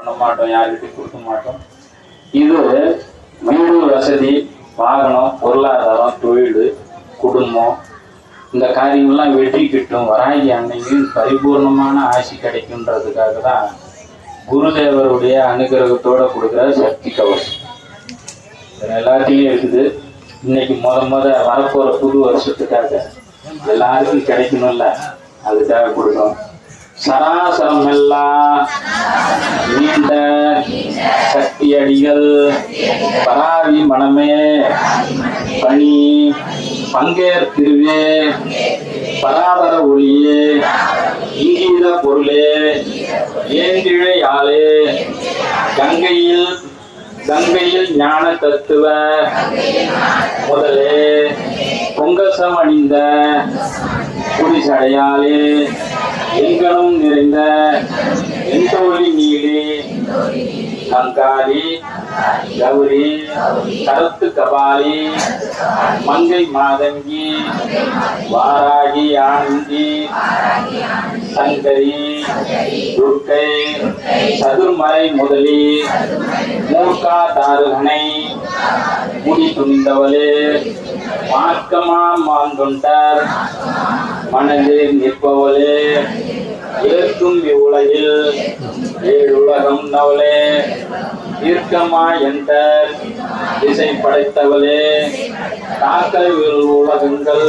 பண்ண மாட்டோம், யாருக்கிட்டையும் கொடுக்க மாட்டோம். இது வீடு வசதி, வாகனம், பொருளாதாரம், தொழில், குடும்பம், இந்த காரியங்கள்லாம் வெற்றி கிட்டும், வராகி அன்னைக்கு பரிபூர்ணமான ஆசி கிடைக்கும்ன்றதுக்காக தான் குருதேவருடைய அனுகிரகத்தோட கொடுக்குற சக்தி கவசம். எல்லாத்தையும் இருக்குது. இன்னைக்கு முத வரப்போற புது வருஷத்துக்காக எல்லாருக்கும் கிடைக்கணும்ல, அதுக்காக கொடுக்கணும். சராசரம் எல்லாம் நீண்ட சக்தி அடிகள் பராவி மனமே பணி பங்கேற்கிருவே பராபர ஒளியே இங்கீத பொருளே ஏந்திழை ஆளே கங்கையில் ஞான தத்துவ முதலே பொங்கசம் அணிந்த குடிசடையாளே எங்கனும் நிறைந்த எந்தோழி நீலே கங்காளி கௌரி கருத்து கபாலி மங்கை மாதங்கி வாராகி ஆனந்தி சங்கரி துர்க்கை சதுர்மறை முதலி மூர்க்கா தாருகனை முடி துணிந்தவளே மார்க்கமா மாந்தொண்டர் மனதில் நிற்பவளே ஏற்கும் இவ்வுலகில் ஏழுலகம் நவளே தீர்க்கமா என்ற திசை படைத்தவளே தாக்கல் உலகங்கள்